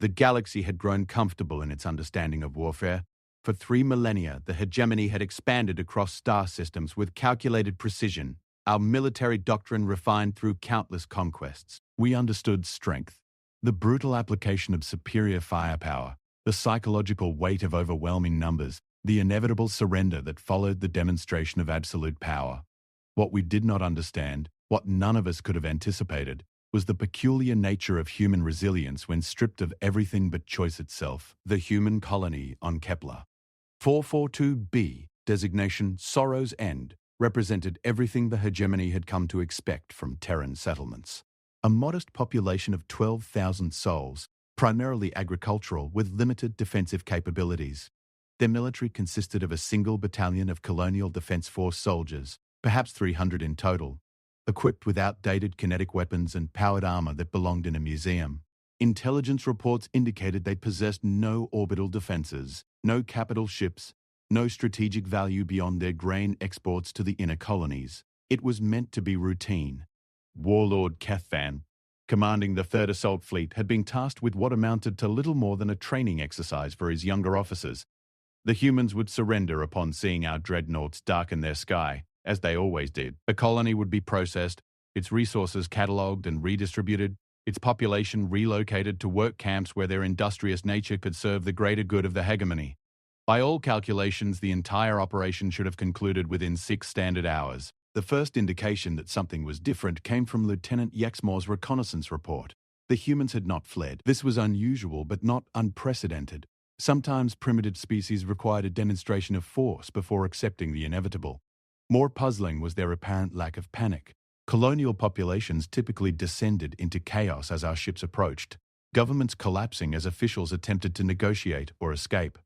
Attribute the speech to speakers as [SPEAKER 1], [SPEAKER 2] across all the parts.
[SPEAKER 1] The galaxy had grown comfortable in its understanding of warfare. For 3 millennia, the hegemony had expanded across star systems with calculated precision, our military doctrine refined through countless conquests. We understood strength, the brutal application of superior firepower, the psychological weight of overwhelming numbers, the inevitable surrender that followed the demonstration of absolute power. What we did not understand, what none of us could have anticipated, was the peculiar nature of human resilience when stripped of everything but choice itself. The human colony on Kepler 442b, designation Sorrow's End, represented everything the hegemony had come to expect from Terran settlements. A modest population of 12,000 souls, primarily agricultural with limited defensive capabilities. Their military consisted of a single battalion of Colonial Defense Force soldiers, perhaps 300 in total, equipped with outdated kinetic weapons and powered armor that belonged in a museum. Intelligence reports indicated they possessed no orbital defenses, no capital ships, no strategic value beyond their grain exports to the inner colonies. It was meant to be routine. Warlord Kethvan, commanding the 3rd Assault Fleet, had been tasked with what amounted to little more than a training exercise for his younger officers. The humans would surrender upon seeing our dreadnoughts darken their sky, as they always did. The colony would be processed, its resources catalogued and redistributed, its population relocated to work camps where their industrious nature could serve the greater good of the hegemony. By all calculations, the entire operation should have concluded within 6 standard hours. The first indication that something was different came from Lieutenant Yexmore's reconnaissance report. The humans had not fled. This was unusual but not unprecedented. Sometimes primitive species required a demonstration of force before accepting the inevitable. More puzzling was their apparent lack of panic. Colonial populations typically descended into chaos as our ships approached, governments collapsing as officials attempted to negotiate or escape.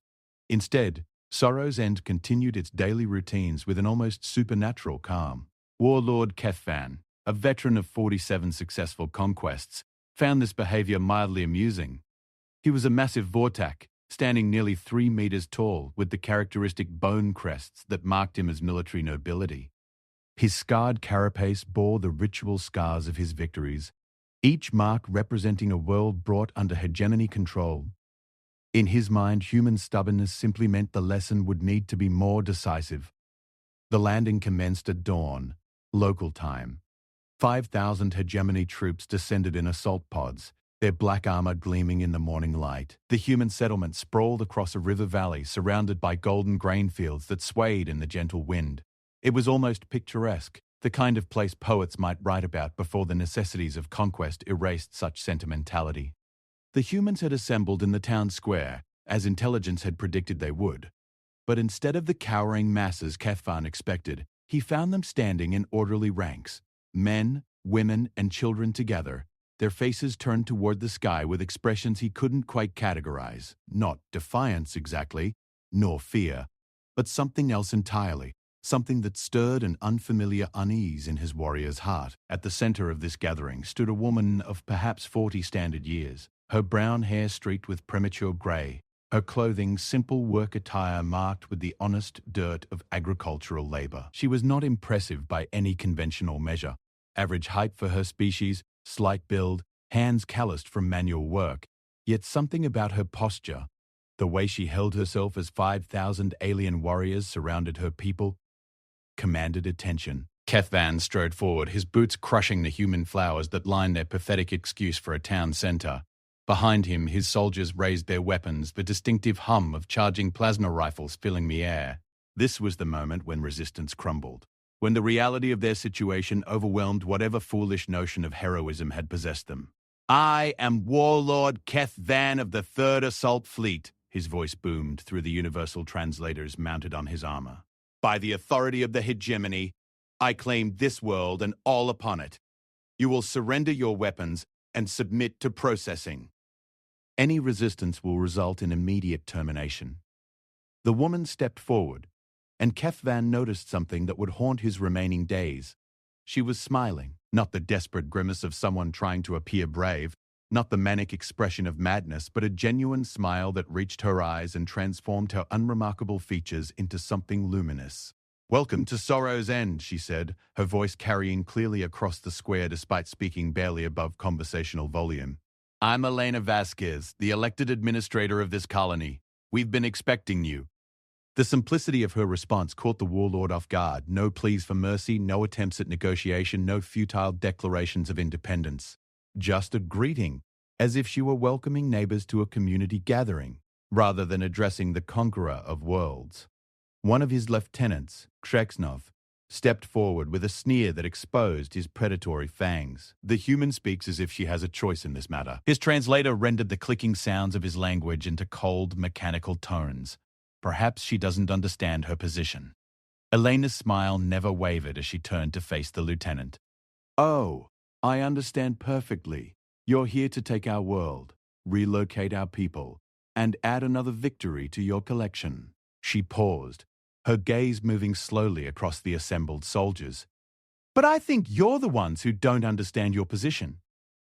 [SPEAKER 1] Instead, Sorrow's End continued its daily routines with an almost supernatural calm. Warlord Kethvan, a veteran of 47 successful conquests, found this behavior mildly amusing. He was a massive Vortak, standing nearly 3 meters tall with the characteristic bone crests that marked him as military nobility. His scarred carapace bore the ritual scars of his victories, each mark representing a world brought under hegemony control. In his mind, human stubbornness simply meant the lesson would need to be more decisive. The landing commenced at dawn, local time. 5,000 hegemony troops descended in assault pods, their black armor gleaming in the morning light. The human settlement sprawled across a river valley surrounded by golden grain fields that swayed in the gentle wind. It was almost picturesque, the kind of place poets might write about before the necessities of conquest erased such sentimentality. The humans had assembled in the town square, as intelligence had predicted they would. But instead of the cowering masses Kethvan expected, he found them standing in orderly ranks, men, women, and children together, their faces turned toward the sky with expressions he couldn't quite categorize. Not defiance exactly, nor fear, but something else entirely, something that stirred an unfamiliar unease in his warrior's heart. At the center of this gathering stood a woman of perhaps 40 standard years, her brown hair streaked with premature gray, her clothing simple work attire marked with the honest dirt of agricultural labor. She was not impressive by any conventional measure. Average height for her species, slight build, hands calloused from manual work, yet something about her posture, the way she held herself as 5,000 alien warriors surrounded her people, commanded attention. Kethvan strode forward, his boots crushing the human flowers that lined their pathetic excuse for a town center. Behind him, his soldiers raised their weapons, the distinctive hum of charging plasma rifles filling the air. This was the moment when resistance crumbled, when the reality of their situation overwhelmed whatever foolish notion of heroism had possessed them. "I am Warlord Kethvan of the 3rd Assault Fleet," his voice boomed through the universal translators mounted on his armor. "By the authority of the hegemony, I claim this world and all upon it. You will surrender your weapons and submit to processing. Any resistance will result in immediate termination." The woman stepped forward, and Kethvan noticed something that would haunt his remaining days. She was smiling, not the desperate grimace of someone trying to appear brave, not the manic expression of madness, but a genuine smile that reached her eyes and transformed her unremarkable features into something luminous. "Welcome to Sorrow's End," she said, her voice carrying clearly across the square despite speaking barely above conversational volume. I'm Elena Vasquez, the elected administrator of this colony. We've been expecting you. The simplicity of her response caught the warlord off guard. No pleas for mercy, no attempts at negotiation, no futile declarations of independence. Just a greeting, as if she were welcoming neighbors to a community gathering, rather than addressing the conqueror of worlds. One of his lieutenants, Kreksnov, stepped forward with a sneer that exposed his predatory fangs. The human speaks as if she has a choice in this matter. His translator rendered the clicking sounds of his language into cold, mechanical tones. Perhaps she doesn't understand her position. Elena's smile never wavered as she turned to face the lieutenant. Oh, I understand perfectly. You're here to take our world, relocate our people, and add another victory to your collection. She paused, her gaze moving slowly across the assembled soldiers. But I think you're the ones who don't understand your position.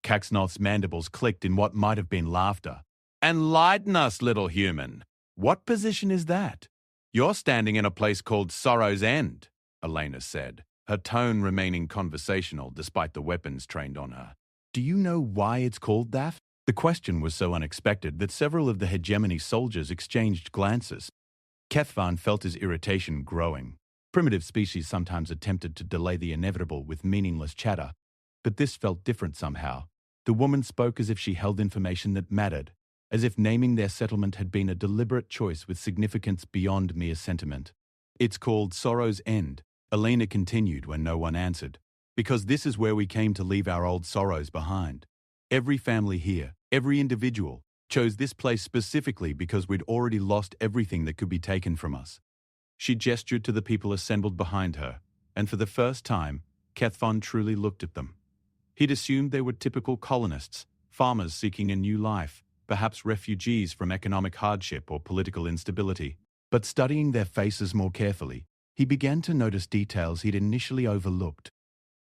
[SPEAKER 1] Kaxnoth's mandibles clicked in what might have been laughter. Enlighten us, little human. What position is that? You're standing in a place called Sorrow's End, Elena said, her tone remaining conversational despite the weapons trained on her. Do you know why it's called that? The question was so unexpected that several of the hegemony soldiers exchanged glances. Kethvan felt his irritation growing. Primitive species sometimes attempted to delay the inevitable with meaningless chatter, but this felt different somehow. The woman spoke as if she held information that mattered, as if naming their settlement had been a deliberate choice with significance beyond mere sentiment. It's called Sorrow's End, Elena continued when no one answered, because this is where we came to leave our old sorrows behind. Every family here, every individual, chose this place specifically because we'd already lost everything that could be taken from us. She gestured to the people assembled behind her, and for the first time, Kethvan truly looked at them. He'd assumed they were typical colonists, farmers seeking a new life, perhaps refugees from economic hardship or political instability. But studying their faces more carefully, he began to notice details he'd initially overlooked.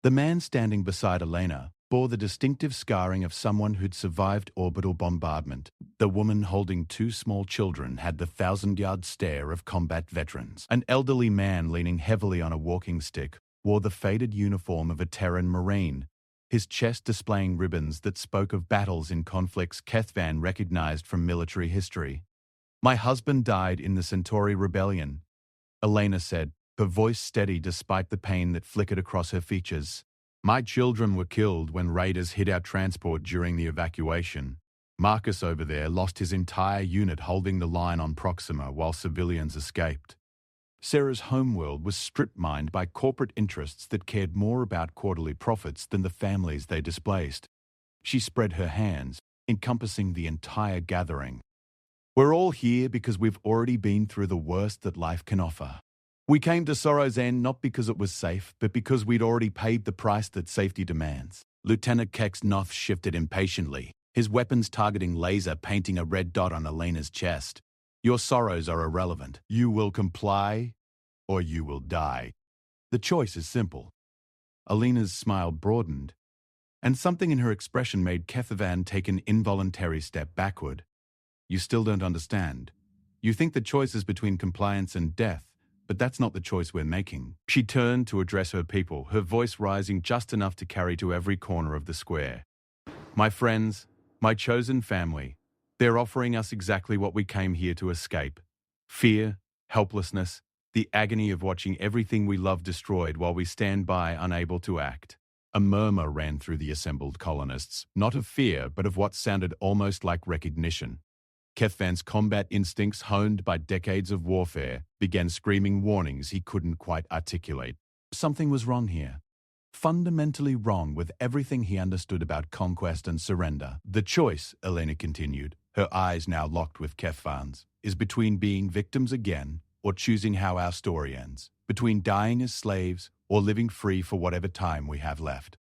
[SPEAKER 1] The man standing beside Elena bore the distinctive scarring of someone who'd survived orbital bombardment. The woman holding two small children had the 1,000-yard stare of combat veterans. An elderly man leaning heavily on a walking stick wore the faded uniform of a Terran Marine, his chest displaying ribbons that spoke of battles in conflicts Kethvan recognized from military history. My husband died in the Centauri Rebellion, Elena said, her voice steady despite the pain that flickered across her features. My children were killed when raiders hit our transport during the evacuation. Marcus over there lost his entire unit holding the line on Proxima while civilians escaped. Sarah's homeworld was strip-mined by corporate interests that cared more about quarterly profits than the families they displaced. She spread her hands, encompassing the entire gathering. We're all here because we've already been through the worst that life can offer. We came to Sorrow's End not because it was safe, but because we'd already paid the price that safety demands. Lieutenant Keksnoth shifted impatiently, his weapons targeting laser painting a red dot on Elena's chest. Your sorrows are irrelevant. You will comply, or you will die. The choice is simple. Elena's smile broadened, and something in her expression made Kethvan take an involuntary step backward. You still don't understand. You think the choice is between compliance and death, but that's not the choice we're making. She turned to address her people, her voice rising just enough to carry to every corner of the square. My friends, my chosen family, they're offering us exactly what we came here to escape. Fear, helplessness, the agony of watching everything we love destroyed while we stand by unable to act. A murmur ran through the assembled colonists, not of fear, but of what sounded almost like recognition. Kethvan's combat instincts, honed by decades of warfare, began screaming warnings he couldn't quite articulate. Something was wrong here. Fundamentally wrong with everything he understood about conquest and surrender. The choice, Elena continued, her eyes now locked with Kethvan's, is between being victims again or choosing how our story ends, between dying as slaves or living free for whatever time we have left.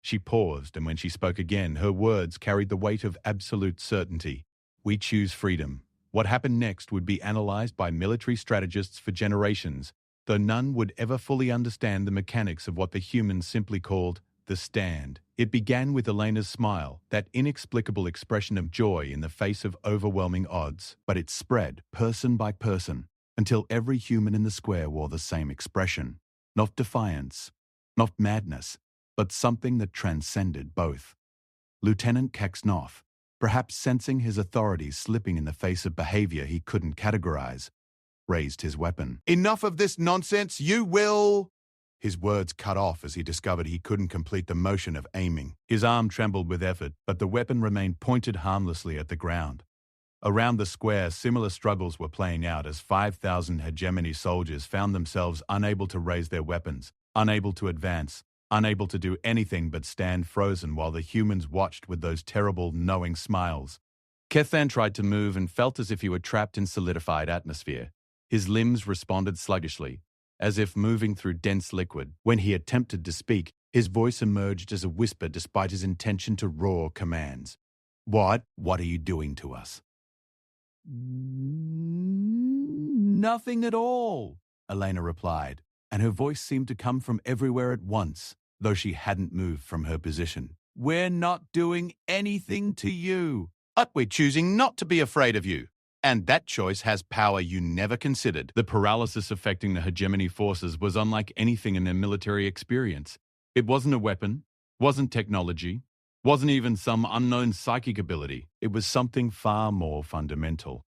[SPEAKER 1] She paused, and when she spoke again, her words carried the weight of absolute certainty. We choose freedom. What happened next would be analyzed by military strategists for generations, though none would ever fully understand the mechanics of what the humans simply called the stand. It began with Elena's smile, that inexplicable expression of joy in the face of overwhelming odds, but it spread, person by person, until every human in the square wore the same expression. Not defiance, not madness, but something that transcended both. Lieutenant Kaxnoth, perhaps sensing his authority slipping in the face of behavior he couldn't categorize, raised his weapon. "Enough of this nonsense, you will—" His words cut off as he discovered he couldn't complete the motion of aiming. His arm trembled with effort, but the weapon remained pointed harmlessly at the ground. Around the square, similar struggles were playing out as 5,000 hegemony soldiers found themselves unable to raise their weapons, unable to advance, unable to do anything but stand frozen while the humans watched with those terrible, knowing smiles. Kethan tried to move and felt as if he were trapped in solidified atmosphere. His limbs responded sluggishly, as if moving through dense liquid. When he attempted to speak, his voice emerged as a whisper despite his intention to roar commands. What are you doing to us?" "Nothing at all," Elena replied, and her voice seemed to come from everywhere at once, though she hadn't moved from her position. "We're not doing anything to you, but we're choosing not to be afraid of you. And that choice has power you never considered." The paralysis affecting the hegemony forces was unlike anything in their military experience. It wasn't a weapon, wasn't technology, wasn't even some unknown psychic ability. It was something far more fundamental.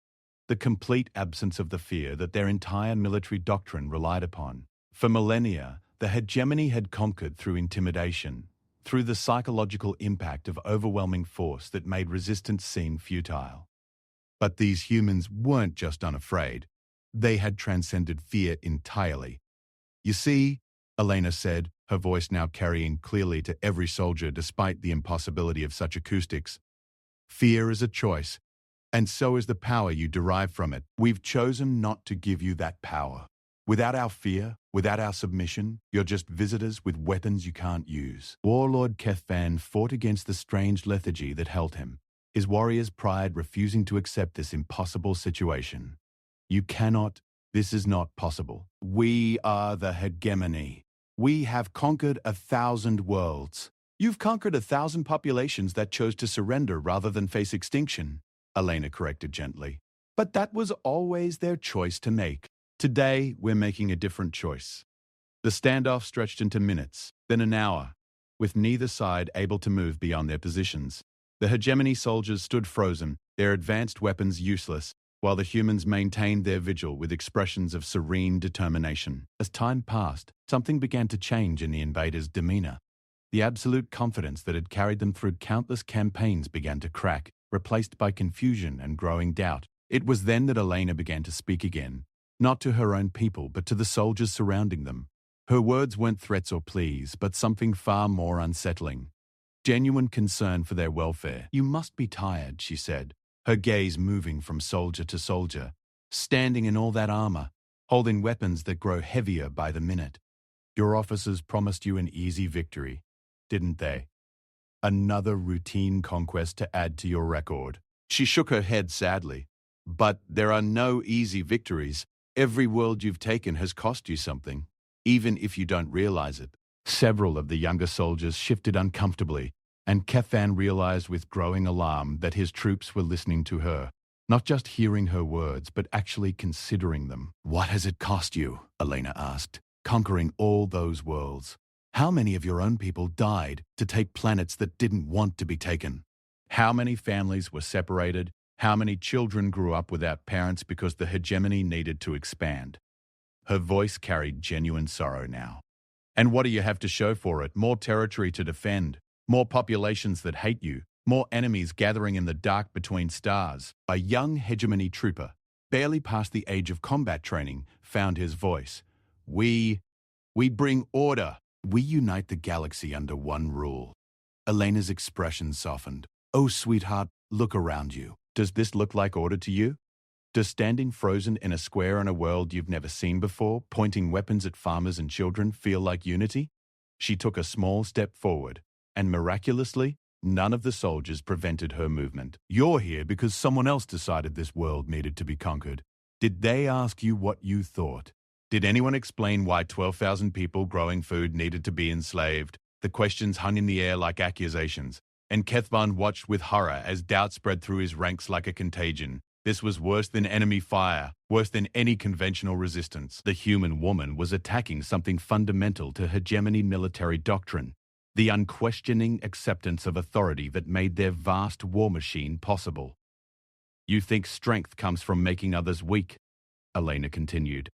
[SPEAKER 1] The complete absence of the fear that their entire military doctrine relied upon. For millennia, the hegemony had conquered through intimidation, through the psychological impact of overwhelming force that made resistance seem futile. But these humans weren't just unafraid. They had transcended fear entirely. "You see," Elena said, her voice now carrying clearly to every soldier despite the impossibility of such acoustics, "fear is a choice, and so is the power you derive from it. We've chosen not to give you that power. Without our fear, without our submission, you're just visitors with weapons you can't use." Warlord Kethvan fought against the strange lethargy that held him, his warrior's pride refusing to accept this impossible situation. "You cannot. This is not possible. We are the hegemony. We have conquered 1,000 worlds. You've conquered 1,000 populations that chose to surrender rather than face extinction," Elena corrected gently. "But that was always their choice to make. Today, we're making a different choice." The standoff stretched into minutes, then an hour, with neither side able to move beyond their positions. The hegemony soldiers stood frozen, their advanced weapons useless, while the humans maintained their vigil with expressions of serene determination. As time passed, something began to change in the invaders' demeanor. The absolute confidence that had carried them through countless campaigns began to crack, replaced by confusion and growing doubt. It was then that Elena began to speak again, not to her own people but to the soldiers surrounding them. Her words weren't threats or pleas, but something far more unsettling. Genuine concern for their welfare. "You must be tired," she said, her gaze moving from soldier to soldier, standing in all that armor, holding weapons that grow heavier by the minute. "Your officers promised you an easy victory, didn't they? Another routine conquest to add to your record." She shook her head sadly. "But there are no easy victories. Every world you've taken has cost you something, even if you don't realize it." Several of the younger soldiers shifted uncomfortably, and Kethan realized with growing alarm that his troops were listening to her, not just hearing her words, but actually considering them. "What has it cost you?" Elena asked, "conquering all those worlds? How many of your own people died to take planets that didn't want to be taken? How many families were separated? How many children grew up without parents because the hegemony needed to expand?" Her voice carried genuine sorrow now. "And what do you have to show for it? More territory to defend, more populations that hate you, more enemies gathering in the dark between stars." A young hegemony trooper, barely past the age of combat training, found his voice. We bring order. We unite the galaxy under one rule." Elena's expression softened. "Oh, sweetheart, look around you. Does this look like order to you? Does standing frozen in a square in a world you've never seen before, pointing weapons at farmers and children, feel like unity?" She took a small step forward, and miraculously, none of the soldiers prevented her movement. "You're here because someone else decided this world needed to be conquered. Did they ask you what you thought? Did anyone explain why 12,000 people growing food needed to be enslaved?" The questions hung in the air like accusations, and Kethvan watched with horror as doubt spread through his ranks like a contagion. This was worse than enemy fire, worse than any conventional resistance. The human woman was attacking something fundamental to hegemony military doctrine. the unquestioning acceptance of authority that made their vast war machine possible. You think strength comes from making others weak, Elena continued,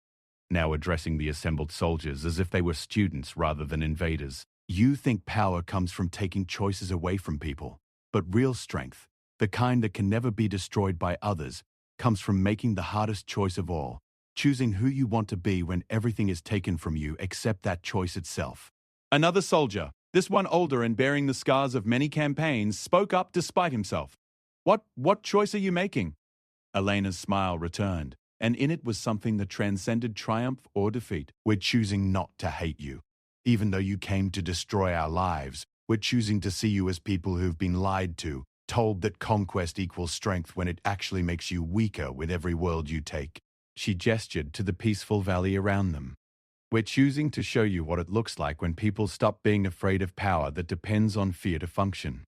[SPEAKER 1] now addressing the assembled soldiers as if they were students rather than invaders. You think power comes from taking choices away from people, but real strength, the kind that can never be destroyed by others, comes from making the hardest choice of all, choosing who you want to be when everything is taken from you except that choice itself. Another soldier, this one older and bearing the scars of many campaigns, spoke up despite himself. What choice are you making? Elena's smile returned, and in it was something that transcended triumph or defeat. We're choosing not to hate you. Even though you came to destroy our lives, we're choosing to see you as people who've been lied to, told that conquest equals strength when it actually makes you weaker with every world you take. She gestured to the peaceful valley around them. We're choosing to show you what it looks like when people stop being afraid of power that depends on fear to function.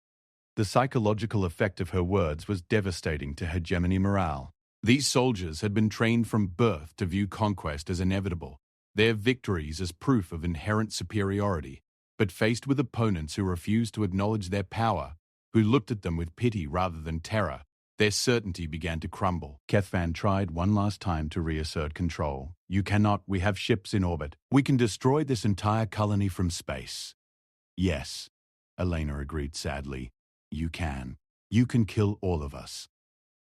[SPEAKER 1] The psychological effect of her words was devastating to hegemony morale. These soldiers had been trained from birth to view conquest as inevitable, their victories as proof of inherent superiority, but faced with opponents who refused to acknowledge their power, who looked at them with pity rather than terror, their certainty began to crumble. Kethvan tried one last time to reassert control. You cannot, we have ships in orbit. We can destroy this entire colony from space. Yes, Elena agreed sadly. You can. You can kill all of us.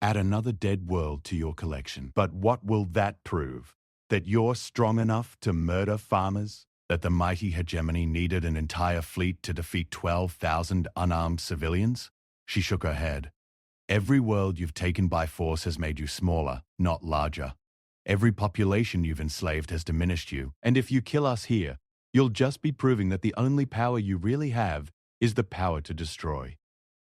[SPEAKER 1] Add another dead world to your collection. But what will that prove? That you're strong enough to murder farmers? That the mighty hegemony needed an entire fleet to defeat 12,000 unarmed civilians? She shook her head. Every world you've taken by force has made you smaller, not larger. Every population you've enslaved has diminished you. And if you kill us here, you'll just be proving that the only power you really have is the power to destroy.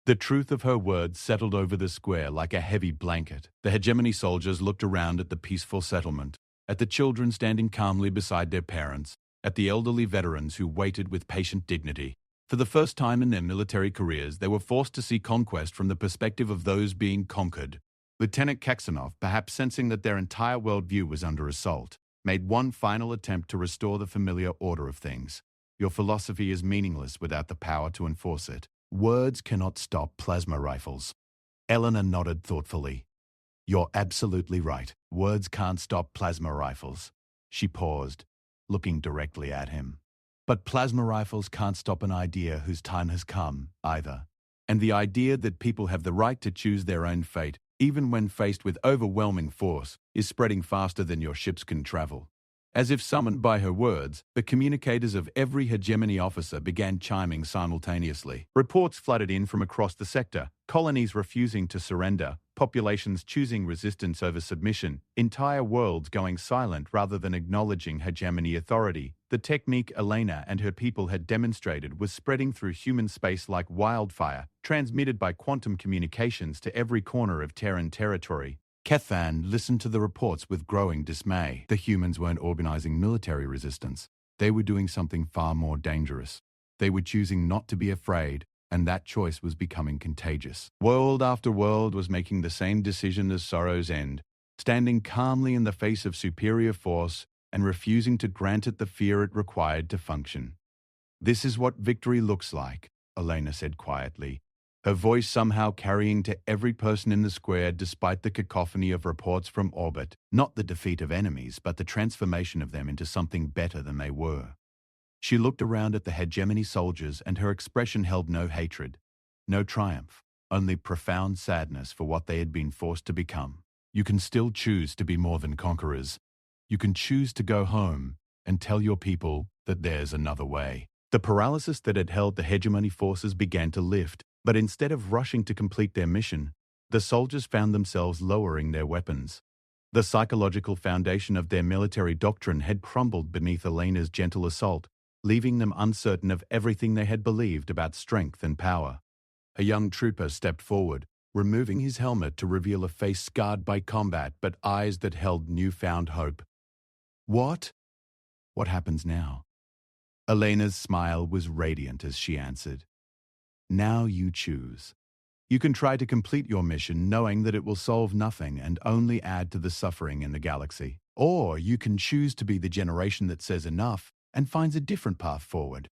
[SPEAKER 1] The truth of her words settled over the square like a heavy blanket. The hegemony soldiers looked around at the peaceful settlement, at the children standing calmly beside their parents, at the elderly veterans who waited with patient dignity. For the first time in their military careers, they were forced to see conquest from the perspective of those being conquered. Lieutenant Keksanov, perhaps sensing that their entire worldview was under assault, made one final attempt to restore the familiar order of things. Your philosophy is meaningless without the power to enforce it. Words cannot stop plasma rifles. Eleanor nodded thoughtfully. You're absolutely right. Words can't stop plasma rifles. She paused, looking directly at him. But plasma rifles can't stop an idea whose time has come, either. And the idea that people have the right to choose their own fate, even when faced with overwhelming force, is spreading faster than your ships can travel. As if summoned by her words, the communicators of every hegemony officer began chiming simultaneously. Reports flooded in from across the sector, colonies refusing to surrender, populations choosing resistance over submission, entire worlds going silent rather than acknowledging hegemony authority. The technique Elena and her people had demonstrated was spreading through human space like wildfire, transmitted by quantum communications to every corner of Terran territory. Kethvan listened to the reports with growing dismay. The humans weren't organizing military resistance. They were doing something far more dangerous. They were choosing not to be afraid, and that choice was becoming contagious. World after world was making the same decision as Sorrow's End, standing calmly in the face of superior force and refusing to grant it the fear it required to function. This is what victory looks like, Elena said quietly, her voice somehow carrying to every person in the square despite the cacophony of reports from orbit, not the defeat of enemies, but the transformation of them into something better than they were. She looked around at the hegemony soldiers and her expression held no hatred, no triumph, only profound sadness for what they had been forced to become. You can still choose to be more than conquerors. You can choose to go home and tell your people that there's another way. The paralysis that had held the hegemony forces began to lift. But instead of rushing to complete their mission, the soldiers found themselves lowering their weapons. The psychological foundation of their military doctrine had crumbled beneath Elena's gentle assault, leaving them uncertain of everything they had believed about strength and power. A young trooper stepped forward, removing his helmet to reveal a face scarred by combat but eyes that held newfound hope. What? What happens now? Elena's smile was radiant as she answered. Now you choose. You can try to complete your mission knowing that it will solve nothing and only add to the suffering in the galaxy. Or you can choose to be the generation that says enough and finds a different path forward.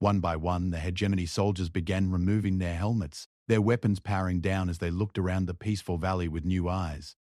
[SPEAKER 1] One by one, the hegemony soldiers began removing their helmets, their weapons powering down as they looked around the peaceful valley with new eyes.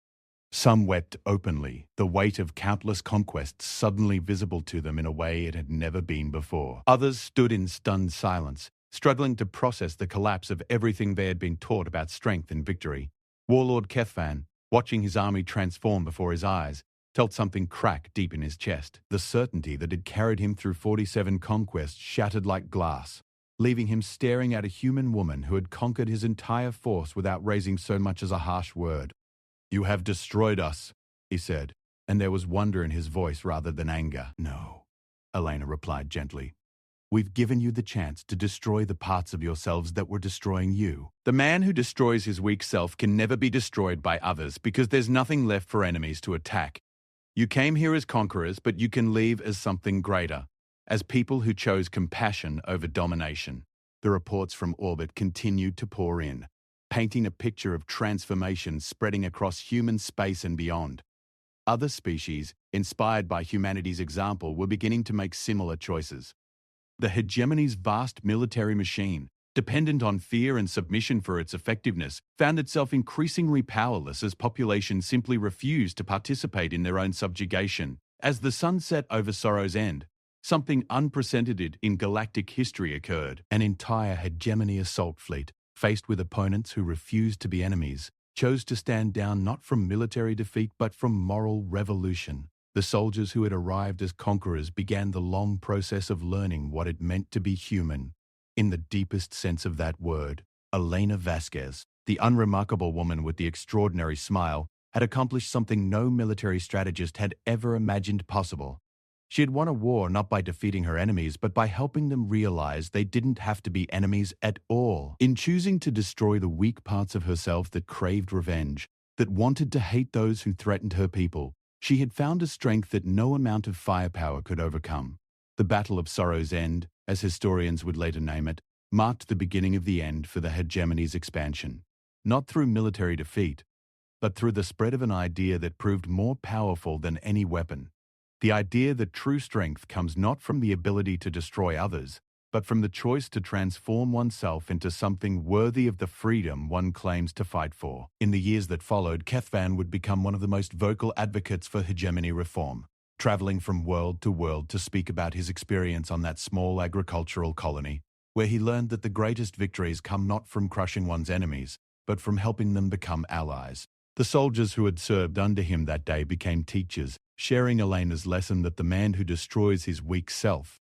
[SPEAKER 1] Some wept openly, the weight of countless conquests suddenly visible to them in a way it had never been before. Others stood in stunned silence, struggling to process the collapse of everything they had been taught about strength and victory. Warlord Kethvan, watching his army transform before his eyes, felt something crack deep in his chest. The certainty that had carried him through 47 conquests shattered like glass, leaving him staring at a human woman who had conquered his entire force without raising so much as a harsh word. "You have destroyed us," he said, and there was wonder in his voice rather than anger. "No," Elena replied gently. "We've given you the chance to destroy the parts of yourselves that were destroying you. The man who destroys his weak self can never be destroyed by others because there's nothing left for enemies to attack. You came here as conquerors, but you can leave as something greater, as people who chose compassion over domination." The reports from orbit continued to pour in, painting a picture of transformation spreading across human space and beyond. Other species, inspired by humanity's example, were beginning to make similar choices. The hegemony's vast military machine, dependent on fear and submission for its effectiveness, found itself increasingly powerless as populations simply refused to participate in their own subjugation. As the sun set over Sorrow's End, something unprecedented in galactic history occurred. An entire hegemony assault fleet, faced with opponents who refused to be enemies, chose to stand down not from military defeat but from moral revolution. The soldiers who had arrived as conquerors began the long process of learning what it meant to be human. In the deepest sense of that word, Elena Vasquez, the unremarkable woman with the extraordinary smile, had accomplished something no military strategist had ever imagined possible. She had won a war not by defeating her enemies, but by helping them realize they didn't have to be enemies at all. In choosing to destroy the weak parts of herself that craved revenge, that wanted to hate those who threatened her people, she had found a strength that no amount of firepower could overcome. The Battle of Sorrow's End, as historians would later name it, marked the beginning of the end for the hegemony's expansion. Not through military defeat, but through the spread of an idea that proved more powerful than any weapon. The idea that true strength comes not from the ability to destroy others, but from the choice to transform oneself into something worthy of the freedom one claims to fight for. In the years that followed, Kethvan would become one of the most vocal advocates for hegemony reform, traveling from world to speak about his experience on that small agricultural colony, where he learned that the greatest victories come not from crushing one's enemies, but from helping them become allies. The soldiers who had served under him that day became teachers, sharing Elena's lesson that the man who destroys his weak self,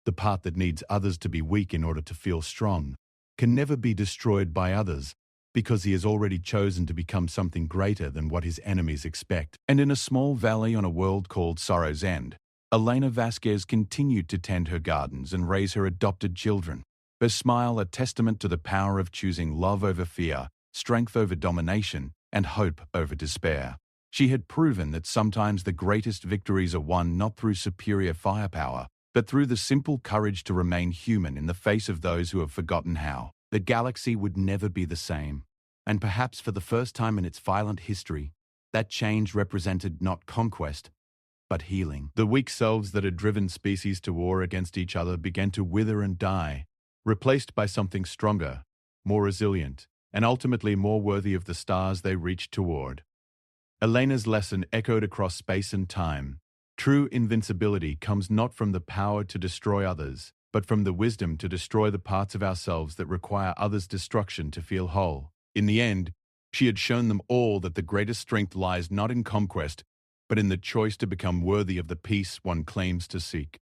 [SPEAKER 1] the part that needs others to be weak in order to feel strong, can never be destroyed by others, because he has already chosen to become something greater than what his enemies expect. And in a small valley on a world called Sorrow's End, Elena Vasquez continued to tend her gardens and raise her adopted children, her smile a testament to the power of choosing love over fear, strength over domination, and hope over despair. She had proven that sometimes the greatest victories are won not through superior firepower, but through the simple courage to remain human in the face of those who have forgotten how. The galaxy would never be the same, and perhaps for the first time in its violent history, that change represented not conquest, but healing. The weak selves that had driven species to war against each other began to wither and die, replaced by something stronger, more resilient, and ultimately more worthy of the stars they reached toward. Elena's lesson echoed across space and time. True invincibility comes not from the power to destroy others, but from the wisdom to destroy the parts of ourselves that require others' destruction to feel whole. In the end, she had shown them all that the greatest strength lies not in conquest, but in the choice to become worthy of the peace one claims to seek.